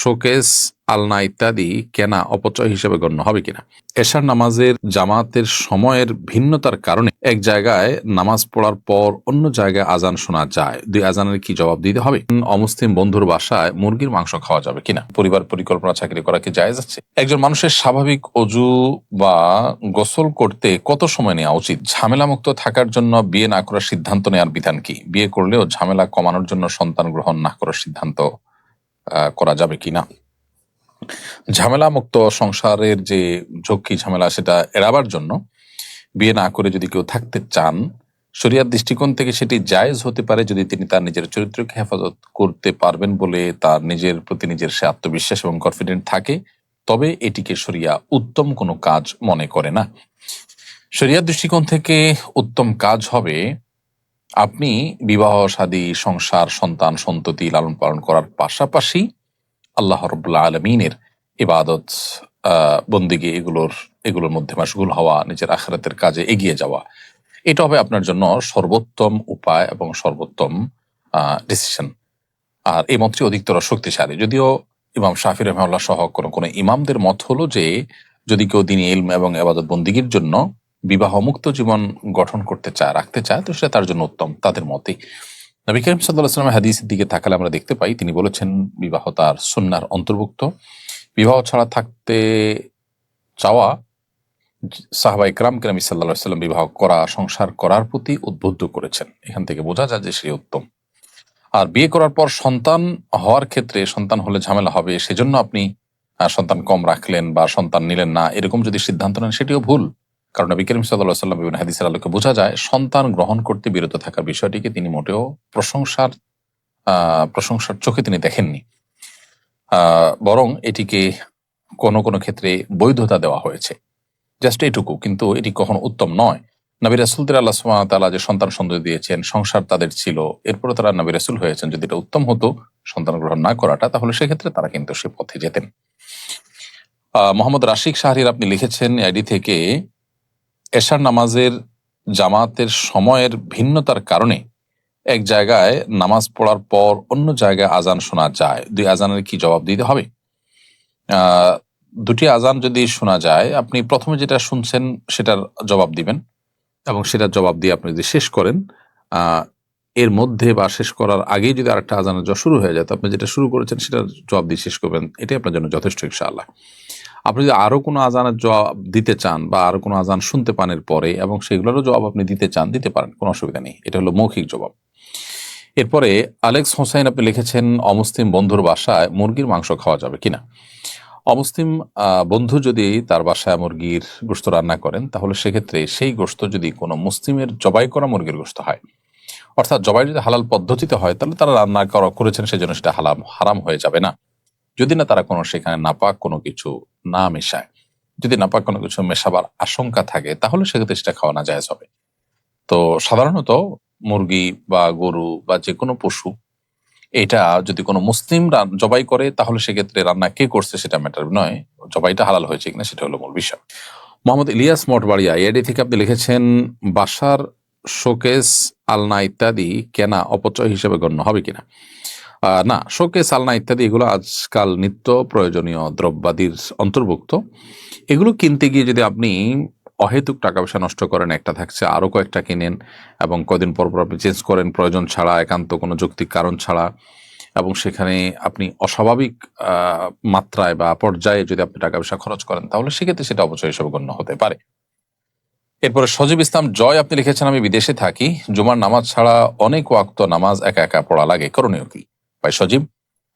Showcase, আলনা ইত্যাদি কেনা অপচয় হিসেবে গণ্য হবে কিনা? এশার নামাজের জামাতের সময়ের ভিন্নতার কারণে এক জায়গায় নামাজ পড়ার পর অন্য জায়গায় আজান শোনা যায়, দুই আজানের কি জবাব দিতে হবে? অমুসলিম বন্ধুর বাসায় মুরগির মাংস খাওয়া যাবে কিনা? পরিবার পরিকল্পনা চাকরি করা কি জায়েজ আছে? একজন মানুষের স্বাভাবিক অজু বা গোসল করতে কত সময় নেওয়া উচিত? ঝামেলা মুক্ত থাকার জন্য বিয়ে না করার সিদ্ধান্ত নেওয়ার বিধান কি? বিয়ে করলেও ঝামেলা কমানোর জন্য সন্তান গ্রহণ না করার সিদ্ধান্ত করা যাবে কিনা? ঝামেলা মুক্ত সংসারের যে ঝক্কি ঝামেলা সেটা এড়াবার জন্য বিয়ে না করে যদি কেউ থাকতে চান, শরিয়ার দৃষ্টিকোণ থেকে সেটি জায়েজ হতে পারে যদি তিনি তার নিজের চরিত্রকে হেফাজত করতে পারবেন বলে তার নিজের প্রতি নিজের সে আত্মবিশ্বাস এবং কনফিডেন্ট থাকে, তবে এটিকে শরিয়া উত্তম কোনো কাজ মনে করে না। শরিয়ার দৃষ্টিকোণ থেকে উত্তম কাজ হবে আপনি বিবাহ শাদী সংসার সন্তান সন্ততি লালন পালন করার পাশাপাশি আল্লাহ রাব্বুল আলামিনের ইবাদত বন্দিগি এগুলোর মধ্যে মাশগুল হওয়া, নিজের আখিরাতের কাজে এগিয়ে যাওয়া, এটা হবে আপনার জন্য সর্বোত্তম উপায় এবং সর্বোত্তম ডিসিশন। আর এই মতটি অধিকতর শক্তিশালী, যদিও ইমাম শাফি রাহিমাহুল্লাহ সহ কোনো ইমামদের মত হলো যে যদি কেউ দ্বীনী ইলম এবং ইবাদত বন্দিগির জন্য বিবাহ মুক্ত জীবন গঠন করতে চায়, রাখতে চায়, তো সেটা তার জন্য উত্তম, তাদের মতে। নবী করিম সাল্লাল্লাহু আলাইহি ওয়াসাল্লামের হাদিসের দিকে তাকালে আমরা দেখতে পাই তিনি বলেছেন বিবাহ তার সুন্নাহর অন্তর্ভুক্ত। বিবাহ ছাড়া থাকতে চাওয়া সাহাবা ইকরামকে নবী সাল্লাল্লাহু আলাইহি ওয়াসাল্লাম বিবাহ করা, সংসার করার প্রতি উদ্বুদ্ধ করেছেন। এখান থেকে বোঝা যায় যে সে উত্তম। আর বিয়ে করার পর সন্তান হওয়ার ক্ষেত্রে সন্তান হলে ঝামেলা হবে সেজন্য আপনি সন্তান কম রাখলেন বা সন্তান নিলেন না, এরকম যদি সিদ্ধান্ত নেন সেটিও ভুল। কারণ নবী করিম সাল্লাল্লাহু আলাইহি ওয়াসাল্লাম বিভিন্ন হাদিসের আলোকে বোঝা যায় সন্তান গ্রহণ করতে বিরত থাকার বিষয়টিকে তিনি মোটেও প্রশংসার চোখে তিনি দেখেননি, বরং এটিকে কোনো ক্ষেত্রে বৈধতা দেওয়া হয়েছে, জাস্ট এটুকু। কিন্তু এটি কখনো উত্তম নয়। নবী রাসূলদের আল্লাহ সুবহানাহু ওয়া তাআলা যে সন্তান সন্ততি দিয়েছেন, সংসার তাদের ছিল, এরপরে তারা নবী রাসূল হয়েছেন, যদি এটা উত্তম হতো সন্তান গ্রহণ না করাটা, তাহলে সেক্ষেত্রে তারা কিন্তু সে পথে যেতেন। মোহাম্মদ রাশিক শাহরির আপনি লিখেছেন আইডি থেকে, এশার নামাজের জামাতের সময়ের ভিন্নতার কারণে এক জায়গায় নামাজ পড়ার পর অন্য জায়গায় আজান শোনা যায়, দুই আজানের কি জবাব দিতে হবে? দুটি আজান যদি শোনা যায়, আপনি প্রথমে যেটা শুনছেন সেটার জবাব দিবেন এবং সেটার জবাব দিয়ে আপনি যদি শেষ করেন, এর মধ্যে বা শেষ করার আগেই যদি আরেকটা আজানের শুরু হয়ে যায়, তো আপনি যেটা শুরু করেছেন সেটার জবাব দিয়ে শেষ করবেন, এটাই আপনার জন্য যথেষ্ট ইনশাআল্লাহ। আপনি যদি আরো কোনো আজানের জবাব দিতে চান বা আরো কোনো আজান শুনতে পান এর পরে এবং সেগুলোরও জবাব আপনি দিতে চান, দিতে পারেন, কোনো অসুবিধা নেই। এটা হলো মৌখিক জবাব। এরপরে আলেক্স হোসাইন আপনি লিখেছেন অমুসলিম বন্ধুর বাসায় মুরগির মাংস খাওয়া যাবে কিনা? অমুসলিম বন্ধু যদি তার বাসায় মুরগির গোশত রান্না করেন, তাহলে সেক্ষেত্রে সেই গোশত যদি কোনো মুসলিমের জবাই করা মুরগির গোশত হয়, অর্থাৎ জবাই যদি হালাল পদ্ধতিতে হয়, তাহলে তারা রান্না করেছেন সেজন্য সেটা হারাম হয়ে যাবে না, যদি না তারা কোনো সেখানে নাপাক কোনো কিছু না মেশায়। যদি নাপাক কোনো কিছু মেশাবার আশঙ্কা থাকে, তাহলে সেক্ষেত্রে সেটা খাওয়া না জায়েজ হবে। তো সাধারণত মুরগি বা গরু বা যে কোনো পশু, এটা যদি কোনো মুসলিম জবাই করে, তাহলে সেক্ষেত্রে রান্না কে করছে সেটা ম্যাটার নয়, জবাইটা হালাল হয়েছে কিনা সেটা হলো মূল বিষয়। মোহাম্মদ ইলিয়াস মঠবাড়িয়া এডি থেকে আপনি লিখেছেন বাসার শোকেস, আলনা ইত্যাদি কেনা অপচয় হিসেবে গণ্য হবে কিনা? না, শোকেস, আলনা ইত্যাদি এগুলো আজকাল নিত্য প্রয়োজনীয় দ্রব্যাদির অন্তর্ভুক্ত। এগুলো কিনতে গিয়ে যদি আপনি অহেতুক টাকা পয়সা নষ্ট করেন, একটা থাকছে আরো কয়েকটা কিনেন এবং কদিন পর পর আপনি চেঞ্জ করেন প্রয়োজন ছাড়া, একান্ত কোনো যৌক্তিক কারণ ছাড়া, এবং সেখানে আপনি অস্বাভাবিক মাত্রায় বা পর্যায়ে যদি আপনি টাকা পয়সা খরচ করেন, তাহলে সেক্ষেত্রে সেটা অপচয় হিসেবে গণ্য হতে পারে। এরপরে সজীব ইসলাম জয় আপনি লিখেছেন আমি বিদেশে থাকি, জুমার নামাজ ছাড়া অনেক ওয়াক্ত নামাজ একা একা পড়া লাগে, করণীয় কি? ভাই সজীব,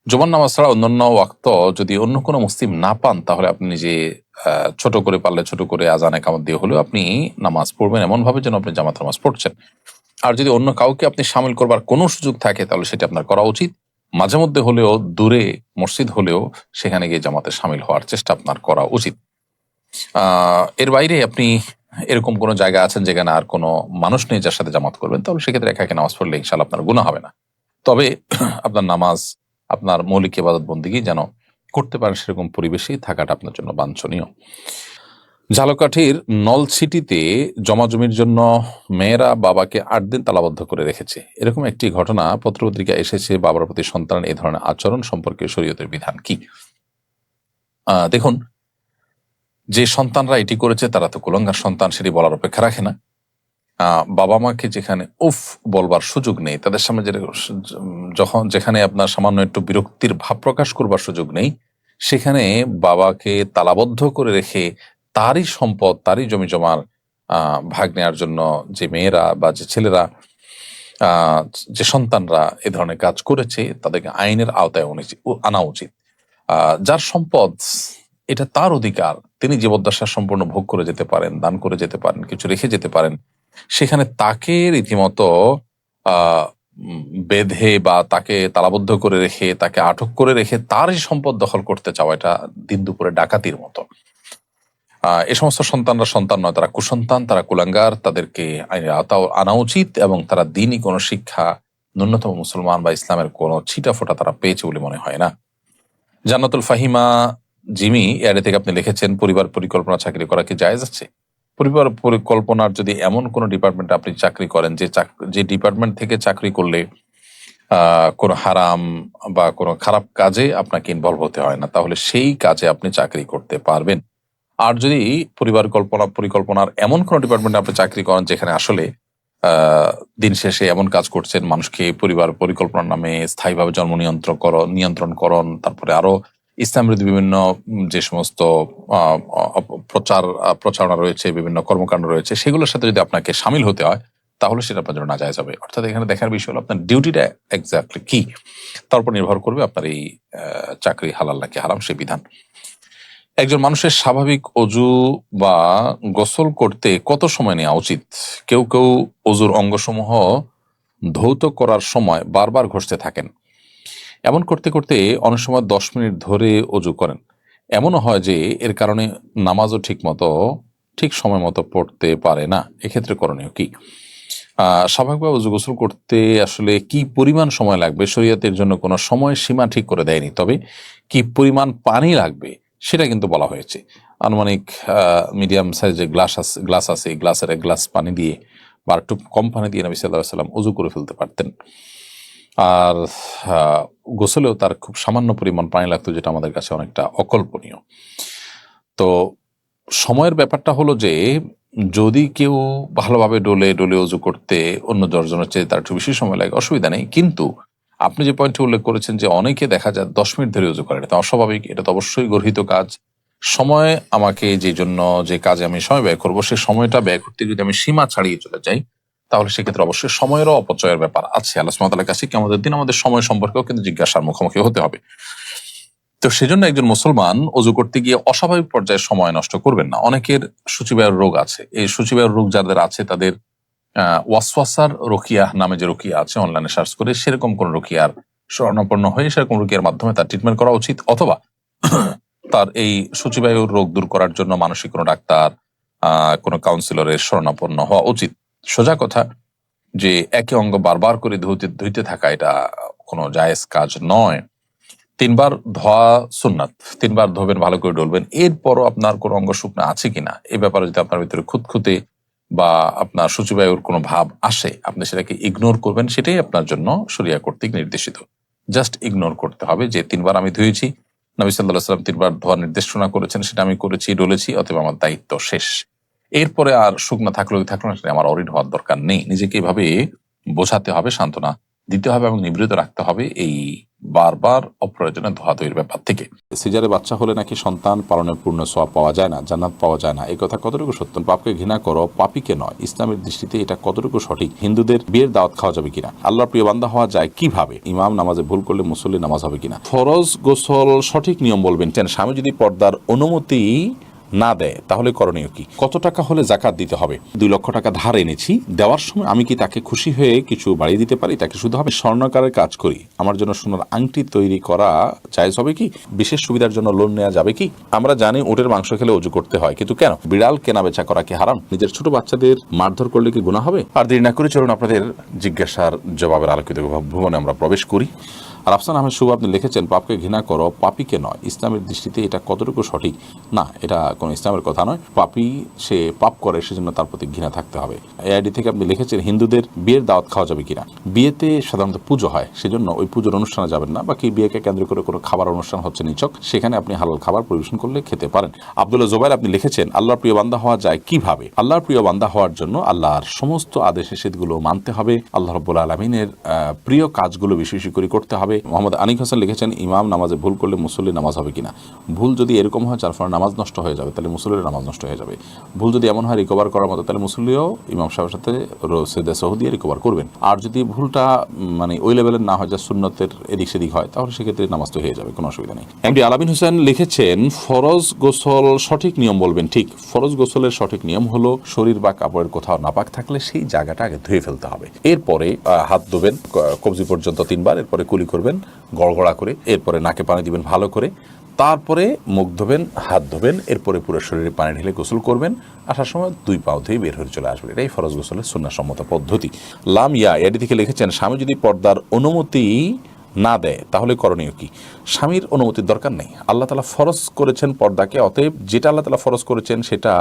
জুমার নামাজ ছাড়া অন্যান্য ওয়াক্ত যদি অন্য কোনো মুসলিম না পান, তাহলে আপনি নিজে ছোট করে পারলে ছোট করে আজান একামত দিয়ে হলেও আপনি নামাজ পড়বেন, এমন ভাবে যেন আপনি জামাত নামাজ পড়ছেন। আর যদি অন্য কাউকে আপনি সামিল করবার কোনো সুযোগ থাকে, তাহলে সেটা আপনার করা উচিত। মাঝে মধ্যে হলেও, দূরে মসজিদ হলেও সেখানে গিয়ে জামাতে সামিল হওয়ার চেষ্টা আপনার করা উচিত। এর বাইরে আপনি এরকম কোনো জায়গা আছেন যেখানে আর কোনো মানুষ নেই যার সাথে জামাত করবেন, তাহলে সেক্ষেত্রে একা একা নামাজ পড়লে ইনশাআল্লাহ আপনার গুনাহ হবে না। তবে আপনার নামাজ, আপনার মৌলিক ইবাদত বন্দেগী যেন করতে পারেন সেরকম পরিবেশেই থাকাটা আপনার জন্য বাঞ্ছনীয়। ঝালকাঠির নলছিটিতে জমাজমির জন্য মেয়েরা বাবাকে 8 দিন তালাবদ্ধ করে রেখেছে, এরকম একটি ঘটনা পত্রপত্রিকা এসেছে। বাবার প্রতি সন্তান এই ধরনের আচরণ সম্পর্কে শরীয়তের বিধান কি? দেখুন, যে সন্তানরা এটি করেছে তারা তো কুলাঙ্গার সন্তান, সেটি বলার অপেক্ষা রাখে না। বাবা মাকে যেখানে উফ বলবার সুযোগ নেই, তাদের সামনে যেখানে আপনার সামান্য একটু বিরক্তির ভাব প্রকাশ করবার সুযোগ নেই, সেখানে বাবাকে তালাবদ্ধ করে রেখে তারই সম্পদ, তারই জমি জমার ভাগ নেওয়ার জন্য যে মেয়েরা বা যে ছেলেরা, যে সন্তানরা এ ধরনের কাজ করেছে, তাদেরকে আইনের আওতায় আনা উচিত। যার সম্পদ, এটা তার অধিকার, তিনি জীবদ্দশা সম্পূর্ণ ভোগ করে যেতে পারেন, দান করে যেতে পারেন, কিছু রেখে যেতে পারেন। সেখানে তাকে রীতিমতো আহ বেঁধে বা তাকে তালাবদ্ধ করে রেখে, তাকে আটক করে রেখে তারই সম্পদ দখল করতে চাওয়া, এটা দিন দুপুরে ডাকাতির মতো। এ সমস্ত সন্তানরা সন্তান নয়, তারা কুসন্তান, তারা কুলাঙ্গার, তাদেরকে আইনের আওতায় আনা উচিত এবং তারা দিনই কোনো শিক্ষা, ন্যূনতম মুসলমান বা ইসলামের কোনো ছিটা ফোটা তারা পেয়েছে বলে মনে হয় না। জান্নাতুল ফাহিমা জিমি এর থেকে আপনি লিখেছেন, পরিবার পরিকল্পনা চাকরি করা কি জায়েজ আছে? পরিবার পরিকল্পনার যদি এমন কোনো ডিপার্টমেন্টে আপনি চাকরি করেন, যে ডিপার্টমেন্ট থেকে চাকরি করলে কোনো হারাম বা কোনো খারাপ কাজে আপনাকে ইনভলভ হতে হয় না, তাহলে সেই কাজে আপনি চাকরি করতে পারবেন। আর যদি পরিকল্পনার এমন কোনো ডিপার্টমেন্টে আপনি চাকরি করেন যেখানে আসলে দিন শেষে এমন কাজ করছেন, মানুষকে পরিবার পরিকল্পনার নামে স্থায়ীভাবে জন্ম নিয়ন্ত্রণকরণ, তারপরে আরো ইসলাম বিরোধী বিভিন্ন যে সমস্ত প্রচারণা রয়েছে, বিভিন্ন কর্মকাণ্ড রয়েছে, সেগুলোর সাথে যদি আপনাকে সামিল হতে হয়, তাহলে সেটা আপনার জন্য নাজায়েজ হবে। অর্থাৎ এখানে দেখার বিষয় হলো আপনার ডিউটিটা এক্স্যাক্টলি কি, তার উপর নির্ভর করবে আপনার এই চাকরি হালাল নাকি হারাম সেই বিধান। একজন মানুষের স্বাভাবিক অজু বা গোসল করতে কত সময় নেওয়া উচিত? কেউ কেউ অজুর অঙ্গসমূহ ধৌত করার সময় বারবার ঘষতে থাকেন। এমন করতে করতে অনেক সময় 10 মিনিট ধরে অজু করেন। এমনও হয় যে এর কারণে নামাজও ঠিক সময় মতো পড়তে পারে না। এক্ষেত্রে করণীয় কি? স্বাভাবিকভাবে অজু গোসল করতে আসলে কি পরিমাণ সময় লাগবে, শরীয়তের জন্য কোনো সময় সীমা ঠিক করে দেয়নি, তবে কি পরিমাণ পানি লাগবে সেটা কিন্তু বলা হয়েছে। আনুমানিক মিডিয়াম সাইজের গ্লাস আছে, এই গ্লাসের 1 গ্লাস পানি দিয়ে বা একটু কম পানি দিয়ে নবী সাল্লাল্লাহু আলাইহি ওয়াসাল্লাম অজু করে ফেলতে পারতেন। আর গোসলেও তার খুব সামান্য পরিমাণ পানি লাগতো, যেটা আমাদের কাছে অনেকটা অকল্পনীয়। তো সময়ের ব্যাপারটা হলো যে, যদি কেউ ভালোভাবে ডলে অজু করতে অন্য 10 জনের চেয়ে তার একটু বেশি সময় লাগে, অসুবিধা নেই। কিন্তু আপনি যে পয়েন্টটি উল্লেখ করেছেন যে অনেকে দেখা যায় 10 মিনিট ধরে অজু করে, এটা অস্বাভাবিক, এটা তো অবশ্যই গর্হিত কাজ। সময় আমাকে যে কাজে আমি সময় ব্যয় করবো, সে সময়টা ব্যয় করতে যদি আমি সীমা ছাড়িয়ে চলে যাই, তাহলে সেক্ষেত্রে অবশ্যই সময়েরও অপচয়ের ব্যাপার আছে। আল্লাহ সুবহানাহু ওয়া তাআলার কাছে কিয়ামতের দিন আমাদের সময় সম্পর্কেও কিন্তু জিজ্ঞাসার মুখোমুখি হতে হবে। তো সেজন্য একজন মুসলমান অজু করতে গিয়ে অস্বাভাবিক পর্যায়ে সময় নষ্ট করবেন না। অনেকের সূচিবায়ুর রোগ আছে। এই সূচিবায়ুর রোগ যাদের আছে তাদের ওয়াসওয়াসার রুকিয়া নামে যে রুকিয়া আছে, অনলাইনে সার্চ করে সেরকম কোন রুকিয়ার শরণাপন্ন হয়ে সেরকম রুকিয়ার মাধ্যমে তার ট্রিটমেন্ট করা উচিত, অথবা তার এই সূচিবায়ুর রোগ দূর করার জন্য মানসিক কোনো ডাক্তার, কোনো কাউন্সিলরের শরণাপন্ন হওয়া উচিত। সোজা কথা যে একে অঙ্গ বারবার করে ধুইতে থাকা, এটা কোনো জায়েজ কাজ নয়। 3 বার ধোয়া সুন্নাত, 3 বার ধোবেন, ভালো করে ডলবেন। এরপরও আপনার কোনো অঙ্গ শুকনো আছে কিনা এই ব্যাপারে যদি আপনার ভিতরে খুঁতখুঁতে বা আপনার সূচিবায়ুর কোনো ভাব আসে, আপনি সেটাকে ইগনোর করবেন। সেটাই আপনার জন্য শরিয়া কর্তৃক নির্দেশিত। জাস্ট ইগনোর করতে হবে যে 3 বার আমি ধুয়েছি, নবী সাল্লাল্লাহু আলাইহি ওয়াসাল্লাম 3 বার ধোয়ার নির্দেশনা করেছেন, সেটা আমি করেছি, ডলেছি, অতএব আমার দায়িত্ব শেষ। এরপরে আর শুকনা থাকলো না, সেটা আমার অরিড হওয়ার দরকার নেই। নিজেকে এভাবে বোঝাতে হবে, সান্ত্বনা দিতে হবে এবং নিবৃত রাখতে হবে এই বারবার অপ্রয়োজনে ধোয়াধুয়ির ব্যাপার থেকে। সিজারে বাচ্চা হলে নাকি সন্তান পালনের পূর্ণ সওয়াব পাওয়া যায় না, জান্নাত পাওয়া যায় না, এই কথা কতটুকু সত্য? পাপকে ঘৃণা করো, পাপীকে নয়, ইসলামের দৃষ্টিতে এটা কতটুকু সঠিক? হিন্দুদের বিয়ের দাওয়াত খাওয়া যাবে কিনা? আল্লাহর প্রিয় বান্দা হওয়া যায় কিভাবে? ইমাম নামাজে ভুল করলে মুসল্লি নামাজ হবে কিনা? ফরজ গোসল সঠিক নিয়ম বলবেন। স্বামী যদি পর্দার অনুমতি না দেয় তাহলে করণীয় কি? কত টাকা হলে জাকাত দিতে হবে? 2 লক্ষ টাকা ধার এনেছি, দেওয়ার সময় আমি কি তাকে খুশি হয়ে কিছু বাড়িয়ে দিতে পারি? তাকে শুধু হবে স্বর্ণকারের কাজ করি, আমার জন্য সোনার আংটি তৈরি করা জায়েজ হবে কি? বিশেষ সুবিধার জন্য লোন নেওয়া যাবে কি? আমরা জানি উটের মাংস খেলে অজু করতে হয়, কিন্তু কেন বিড়াল কেনা বেচা করা কি হারাম? নিজের ছোট বাচ্চাদের মারধর করলে কি গুনাহ হবে? আর দেরি না করে চলুন আপনাদের জিজ্ঞাসার জবাবের আলোকিত ভুবনে আমরা প্রবেশ করি। আর আফসান আহমেদ শুভ আপনি লিখেছেন পাপকে ঘৃণা করো, পাপীকে নয়। ইসলামের দৃষ্টিতে এটা কতটুকু সঠিক? না, এটা কোনো ইসলামের কথা নয়। পাপী সে পাপ করে, সেজন্য তার প্রতি ঘৃণা থাকতে হবে। এআইডি থেকে আপনি লিখেছেন হিন্দুদের বিয়ের দাওয়াত খাওয়া যাবে কিনা। বিয়েতে সাধারণত পুজো হয়, সেজন্য ওই পুজোর অনুষ্ঠানে যাবেন না। বাকি বিয়েকে কেন্দ্র করে কোনো খাবার অনুষ্ঠান হচ্ছে নিছক, সেখানে আপনি হালাল খাবার পরিবেশন করলে খেতে পারেন। আব্দুল্লাহ জোবাইর আপনি লিখেছেন আল্লাহর প্রিয় বান্দা হওয়া যায় কিভাবে? আল্লাহর প্রিয় বান্দা হওয়ার জন্য আল্লাহর সমস্ত আদেশ নিষেধগুলো মানতে হবে, আল্লাহ রাব্বুল আলামিনের প্রিয় কাজগুলো বেশি বেশি করে করতে হবে। মোহাম্মদ আনিক হাসান লিখেছেন ইমাম নামাজে ভুল করলে মুসল্লির নামাজ হবে কিনা। ভুল যদি এরকম হয় যার ফলে নামাজ নষ্ট হয়ে যাবে, তাহলে মুসল্লির নামাজ নষ্ট হয়ে যাবে। ভুল যদি এমন হয় রিকভার করার মতো, তাহলে মুসল্লিও ইমাম সাহেবের সাথে সেদে সহদিয়ে রিকভার করবেন। আর যদি ভুলটা মানে ওই লেভেলের না হয়, যা সুন্নতের এদিক সেদিক হয়, তাহলে সেক্ষেত্রে নামাজ তো হয়ে যাবে, কোনো অসুবিধা নেই। এমডি আলামিন হোসেন লিখেছেন ফরজ গোসল সঠিক নিয়ম বলবেন। ঠিক, ফরজ গোসলের সঠিক নিয়ম হলো শরীর বা কাপড়ের কোথাও নাপাক থাকলে সেই জায়গাটা আগে ধুয়ে ফেলতে হবে। এরপরে হাত ধোবেন কবজি পর্যন্ত 3 বার, এরপরে কুলি করবেন গড়গড়া করে, এরপরে নাকে পানি দিবেন ভালো করে, তারপরে মুখ ধোবেন, হাত ধোবেন, এরপরে পুরো শরীরে পানি ঢেলে গোসল করবেন। আসার সময় 2 পাও ধুয়ে বের হয়ে চলে আসবেন। এটাই ফরজ গোসলের সুন্নাহসম্মত পদ্ধতি। লামিয়া এটি থেকে লিখেছেন স্বামী যদি পর্দার অনুমতি না দেয় তাহলে করণীয় কি? স্বামীর অনুমতির দরকার নেই। আল্লাহ তাআলা ফরজ করেছেন পর্দাকে, অতএব যেটা আল্লাহ তাআলা ফরজ করেছেন সেটা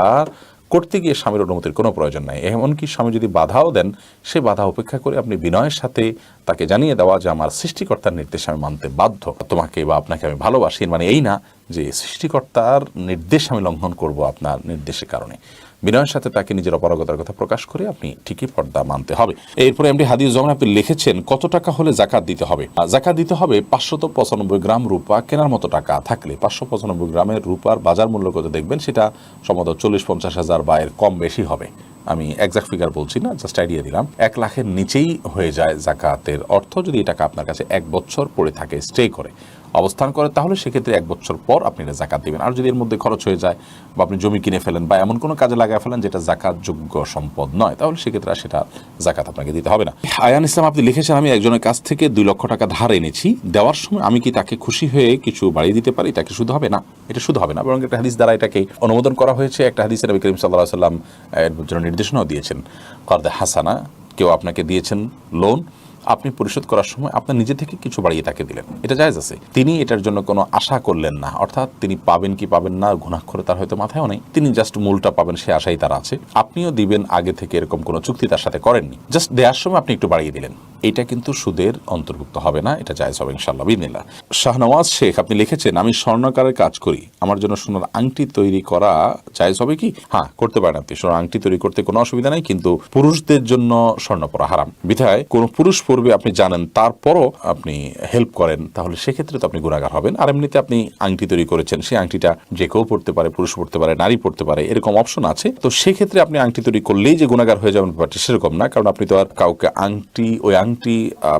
করতে গিয়ে স্বামীর অনুমতির কোনো প্রয়োজন নাই। এমনকি স্বামী যদি বাধাও দেন, সে বাধা উপেক্ষা করে আপনি বিনয়ের সাথে তাকে জানিয়ে দেওয়া যে আমার সৃষ্টিকর্তার নির্দেশ আমি মানতে বাধ্য, তোমাকে বা আপনাকে আমি ভালোবাসি, মানে এই না যে সৃষ্টিকর্তার নির্দেশ আমি লঙ্ঘন করব আপনার নির্দেশের কারণে। বিনয়ের সাথে তাকে নিজের অপারগতার কথা প্রকাশ করে আপনি ঠিকই পর্দা মানতে হবে। এরপরে এমডি হাদিস যখন আপনি লিখেছেন কত টাকা হলে জাকাত দিতে হবে? জাকাত দিতে হবে 595 গ্রাম রূপা কেনার মতো টাকা থাকলে। 595 গ্রামের রূপার বাজার মূল্য কত দেখবেন, সেটা সম্ভবত 40-50 হাজার বা এর কম বেশি হবে। আমি এক্সাক্ট ফিগার বলছি না, জাস্ট আইডিয়া দিলাম। 1 লাখের নিচেই হয়ে যায় জাকাতের অর্থ যদি এই টাকা আপনার কাছে 1 বছর পড়ে থাকে, স্টে করে অবস্থান করে, তাহলে সেক্ষেত্রে 1 বছর পর আপনি এটা জাকাত দিবেন। আর যদি এর মধ্যে খরচ হয়ে যায় বা আপনি জমি কিনে ফেলেন বা এমন কোনো কাজে লাগায় ফেলেন যেটা জাকাতযোগ্য সম্পদ নয়, তাহলে সেক্ষেত্রে আর সেটা জাকাত আপনাকে দিতে হবে না। আয়ান ইসলাম আপনি লিখেছেন আমি একজনের কাছ থেকে 2 লক্ষ টাকা ধার এনেছি, দেওয়ার সময় আমি কি তাকে খুশি হয়ে কিছু বাড়িয়ে দিতে পারি? তাকে শুধু হবে না, এটা শুধু হবে না, বরং একটা হাদিস দ্বারা এটাকে অনুমোদন করা হয়েছে। একটা হাদিসে নবী করিম সাল্লাল্লাহু আলাইহি ওয়াসাল্লাম এর জন্য নির্দেশনাও দিয়েছেন, কর্দে হাসানা, কেউ আপনাকে দিয়েছেন লোন, আপনি পরিশোধ করার সময় আপনার নিজে থেকে কিছু বাড়িয়ে তাকে দিলেন, এটা জায়েজ আছে। তিনি এটার জন্য কোনো আশা করলেন না, অর্থাৎ তিনি পাবেন কি পাবেন না গুনাহখোর তার হয়তো মাথায়ও নেই, তিনি জাস্ট মূলটা পাবেন সে আশাই তার আছে। আপনিও দিবেন আগে থেকে এরকম কোনো চুক্তি তার সাথে করেননি, জাস্ট দেওয়ার সময় আপনি একটু বাড়িয়ে দিলেন, এটা কিন্তু সুদের অন্তর্ভুক্ত হবে না, এটা জায়েজ হবে ইনশাআল্লাহ বিইذনিল্লাহ। শাহনওয়াজ শেখ আপনি লিখেছেন আমি স্বর্ণকারের কাজ করি, আমার জন্য সোনার আংটি তৈরি করা জায়েজ হবে কি? হ্যাঁ, করতে পারেন আপনি, সোনার আংটি তৈরি করতে কোনো অসুবিধা নেই, কিন্তু পুরুষদের জন্য স্বর্ণ পরা হারাম। বিধায় কোনো পুরুষ পরবে আপনি জানেন, তারপরও আপনি হেল্প করেন, তাহলে সেক্ষেত্রে তো আপনি গুনাহগার হবেন। আর এমনিতে আপনি আংটি তৈরি করেছেন, সেই আংটিটা যে কেউ পড়তে পারে, পুরুষ পড়তে পারে, নারী পড়তে পারে, এরকম অপশন আছে। তো সেক্ষেত্রে আপনি আংটি তৈরি করলেই যে গুনাহগার হয়ে যাবেন ব্যাপারটি সেরকম না, কারণ আপনি তো আর কাউকে ওই আংটি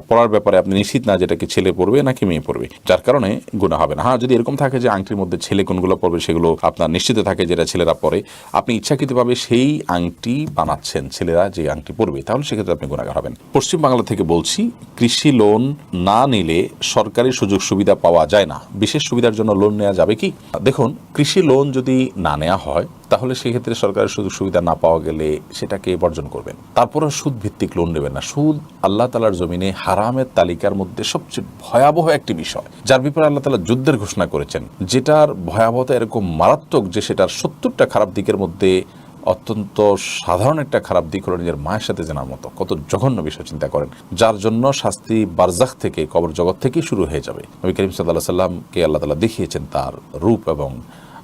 পরার ব্যাপারে আপনি নিশ্চিত না যেটা কি ছেলে পড়বে নাকি মেয়ে পড়বে, যার কারণে গুনাহ হবে না। হ্যাঁ, যদি এরকম থাকে যে আংটির মধ্যে ছেলে কোনগুলো পড়বে সেগুলো আপনার নিশ্চিত থাকে যেটা ছেলেরা পরে, আপনি ইচ্ছাকৃতভাবে সেই আংটি বানাচ্ছেন ছেলেরা যে আংটি পড়বে, তাহলে সেক্ষেত্রে আপনি গুনাহগার হবেন। পশ্চিম বাংলা থেকে বলছি, কৃষি লোন না নিলে সরকারি সুযোগ সুবিধা পাওয়া যায় না, বিশেষ সুবিধার জন্য লোন নেওয়া যাবে কি? দেখুন, কৃষি লোন যদি না নেওয়া হয় তাহলে সেক্ষেত্রে সরকারের সুযোগ সুবিধা না পাওয়া গেলে সেটাকে বর্জন করবেন। তারপরে সুদ ভিত্তিক লোন নেবেন না। সুদ আল্লাহ তাআলার জমিনে হারামের তালিকার মধ্যে সবচেয়ে ভয়াবহ একটি বিষয়, যার ব্যাপারে আল্লাহ তাআলা যুদ্ধের ঘোষণা করেছেন, যেটার ভয়াবহতা এরকম মারাত্মক যে সেটার 70টা খারাপ দিকের মধ্যে অত্যন্ত সাধারণ একটা খারাপ দিক হলো নিজের মায়ের সাথে জানার মতো। কত জঘন্য বিষয় চিন্তা করেন, যার জন্য শাস্তি বারজাখ থেকে, কবর জগৎ থেকেই শুরু হয়ে যাবে। নবী করিম সাল্লাল্লাহু আলাইহি সাল্লামকে আল্লাহ তাআলা দেখিয়েছেন তার রূপ এবং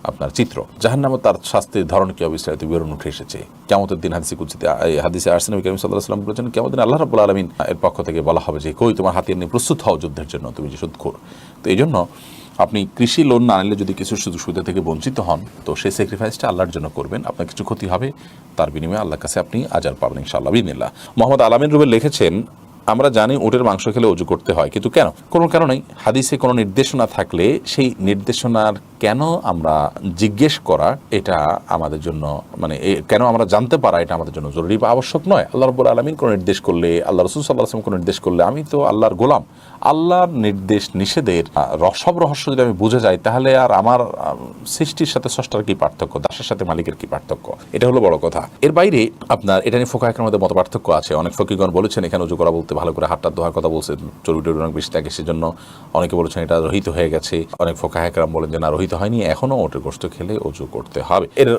আপনার চিত্র, জাহান্নামে তার শাস্তির ধরন কি বিস্তারিত বিবরণ উঠে এসেছে। কিয়ামতের দিন হাদিসে আসছে নবী করিম সাল্লাল্লাহু আলাইহি ওয়াসাল্লাম বলেছেন, কিয়ামতের দিন আল্লাহ রাব্বুল আলামিন এর পক্ষ থেকে বলা হবে যে কই তোমার হাতিয়ার নিয়ে প্রস্তুত হও যুদ্ধের জন্য, তুমি যে সুদখোর। তো এই জন্য আপনি কৃষি লোন না নিলে যদি কিছু সুযোগ সুবিধা থেকে বঞ্চিত হন, তো সেই স্যাক্রিফাইসটা আল্লাহর জন্য করবেন। আপনার কিছু ক্ষতি হবে, তার বিনিময়ে আল্লাহর কাছে আপনি আজার পাবেন ইনশাআল্লাহ বিইذনিল্লাহ। মোহাম্মদ আলামিন রুবেল লিখেছেন আমরা জানি উটের মাংস খেলে ওযু করতে হয়, কিন্তু কেন? কোনো কারণেই হাদিসে কোনো নির্দেশনা থাকলে সেই নির্দেশনার কেন আমরা জিজ্ঞেস করা, এটা আমাদের জন্য মানে কেন আমরা জানতে পারা, এটা আমাদের জন্য জরুরি বা আবশ্যক নয়। আল্লাহ রাব্বুল আলামিন কোনো নির্দেশ করলে, আল্লাহ রাসূল সাল্লাল্লাহু আলাইহি ওয়াসাল্লাম কোনো নির্দেশ করলে, আমি তো আল্লাহর গোলাম, আল্লাহর নির্দেশ নিষেধের সব রহস্য যদি আমি বুঝে যাই, তাহলে আর আমার সৃষ্টির সাথে স্রষ্টার কি পার্থক্য, দাসের সাথে মালিকের কি পার্থক্য, এটা হলো বড় কথা। এর বাইরে আপনার এটা নিয়ে ফুকাহায়ে কেরামের মধ্যে মত পার্থক্য আছে। অনেক ফকিহগণ বলেছেন এখানে ওযু করা বলতে শুরুতে ভালো করে হাতটা ধোয়ার কথা বলছেন, চর্বিটা অনেক বেশি থাকে, সেজন্য অনেকে বলেছেন এটা রহিত হয়ে গেছে, অনেক ফুকাহা কেরাম বলেন যে না রহিত হয়নি, এখনো ওটের গোশত খেলে অজু করতে হবে। এর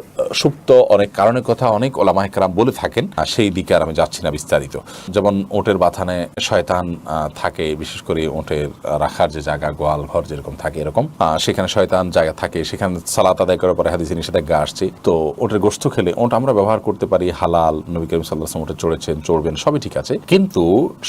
সুপ্ত অনেক কারণের কথা অনেক ওলামা কেরাম বলে থাকেন, সেই দিকে আর আমি যাচ্ছি না বিস্তারিত। যেমন ওটের বাথানে শয়তান থাকে, বিশেষ করে ওটের রাখার যে জায়গা, গোয়াল ঘর যেরকম থাকে এরকম, সেখানে শয়তান জায়গা থাকে, সেখানে সালাত আদায় করার পরে হাদিসে নিষেধাজ্ঞা আসছে। তো ওটের গোশত খেলে ওট আমরা ব্যবহার করতে পারি, হালাল, নবী করিম সাল্লাল্লাহু আলাইহি ওয়াসাল্লাম ওটে চড়েছেন, চড়বেন, সবই ঠিক আছে, কিন্তু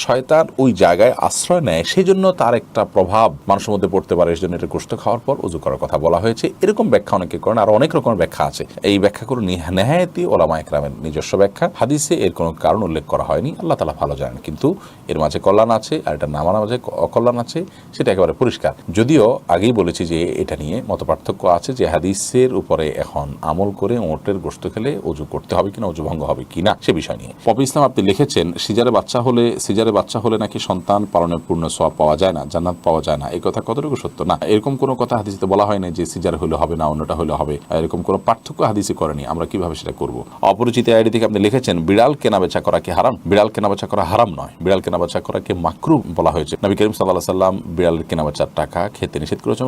শয়তান ওই জায়গায় আশ্রয় নেয়, সেই জন্য তার একটা প্রভাব মানুষের মধ্যে পড়তে পারে, এই জন্য এটা গোশত খাওয়ার পর ওযু করার কথা বলা হয়েছে। এরকম ব্যাখ্যা অনেকে করেন, আর অনেক রকমের ব্যাখ্যা আছে। এই ব্যাখ্যাগুলো নেহায়েতি ওলামা একরামের নিজস্ব ব্যাখ্যা, হাদিসে এর কোনো কারণ উল্লেখ করা হয়নি, আল্লাহ তাআলা ভালো জানেন। কিন্তু এর মাঝে কল্যাণ আছে আর এটা নামার মাঝে অকল্যাণ আছে, সেটা একেবারে পরিষ্কার। যদিও আগেই বলেছি যে এটা নিয়ে মতপার্থক্য আছে, যে হাদিসের উপরে এখন আমল করে ওটের গোশত খেলে ওযু করতে হবে কিনা, ওযু ভঙ্গ হবে কিনা, সে বিষয় নিয়ে পপি ইসলাম আপনি লিখেছেন, সিজারে বাচ্চা হলে নাকি সন্তান পালনের পূর্ণ সওয়াব পাওয়া যায় না, জান্নাত পাওয়া যায় না, এই কথা কতটুকু সত্য? না, এরকম কোনো কথা হাদিসে বলা হয় না যে সিজার হলে হবে না, অন্যটা হলে হবে, এরকম কোনো পার্থক্য হাদিসে করেনি। আমরা কিভাবে সেটা করব? অপরিচিত আইডি থেকে আপনি লিখেছেন, বিড়াল কেনাবেচা করা কি হারাম? বিড়াল কেনাবেচা করা হারাম নয়, বিড়াল কেনাবেচা করাকে মাকরুহ বলা হয়েছে। নবী করিম সাল্লাল্লাহু আলাইহি ওয়াসাল্লাম বিড়ালের কেনাবেচার টাকা খেতে নিষেধ করেছেন,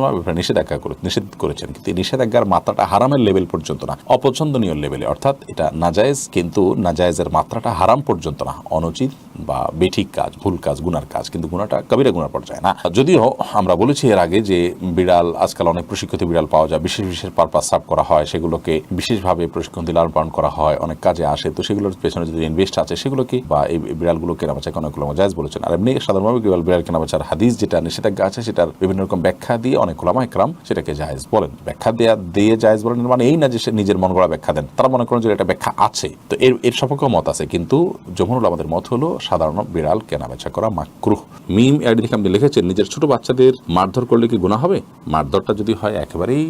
নিষেধ করেছেন, কিন্তু নিষেধাজ্ঞার মাত্রাটা হারামের লেভেল পর্যন্ত না, অপছন্দনীয় লেভেলে, অর্থাৎ এটা নাজায়েজ, কিন্তু নাজায়েজের মাত্রাটা হারাম পর্যন্ত না, অনুচিত বা বেঠিক কাজ, ভুল কাজ, গুনার কাজ, কিন্তু গুনাটা কবিরা গুনার পর্যায়ে না। যদিও আমরা বলেছি এর আগে যে বিড়াল আজকাল অনেক প্রশিক্ষিত বিড়াল পাওয়া যায়, বিশেষ বিশেষ পারপাস সার্ভ করা হয়, সেগুলোকে বিশেষভাবে প্রশিক্ষণ দিয়ে লালন পালন করা হয়, অনেক কাজে আসে। তো সেগুলোর পেছনে যদি ইনভেস্ট আছে, সেগুলোকে বা এই বিড়ালগুলো কেনাবেচা অনেকগুলো জায়েজ বলেছেন। আর এমনি সাধারণভাবে বিড়াল কেনাবেচার হাদিস যেটা নিষেধাজ্ঞা আছে, সেটার বিভিন্ন রকম ব্যাখ্যা দিয়ে অনেক ওলামা ইকরাম সেটাকে জায়েজ বলেন। ব্যাখ্যা দিয়ে জায়েজ বলেন মানে এই না যে সে নিজের মন গড়া ব্যাখ্যা দেন, তারা মনে করেন যে এটা ব্যাখ্যা আছে। তো এর সপক্ষে মত আছে, কিন্তু জমহুর উলামাদের মত হলো সাধারণ বিড়াল কেনাবেচা করা মাকরুহ। মিম আইডি থেকে আপনি লিখেছেন, নিজের ছোট বাচ্চাদের মারধর করলে কি গুনাহ হবে? মারধরটা যদি হয় একেবারেই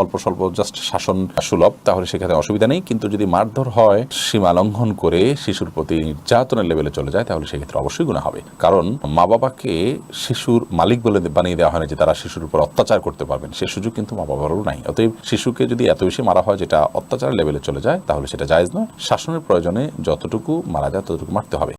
অল্প স্বল্প জাস্ট শাসন সুলভ, তাহলে সেক্ষেত্রে অসুবিধা নেই। কিন্তু যদি মারধর হয় সীমা লঙ্ঘন করে শিশুর প্রতি নির্যাতনের লেভেলে চলে যায়, তাহলে সেক্ষেত্রে অবশ্যই গুনাহ হবে। কারণ মা বাবাকে শিশুর মালিক বলে বানিয়ে দেওয়া হয় না যে তারা শিশুর উপর অত্যাচার করতে পারবেন, সে সুযোগ কিন্তু মা বাবারও নাই। অতএব শিশুকে যদি এত বেশি মারা হয় যেটা অত্যাচারের লেভেলে চলে যায়, তাহলে সেটা জায়েজ নয়। শাসনের প্রয়োজনে যতটুকু মারা যায় ততটুকু মারতে হবে।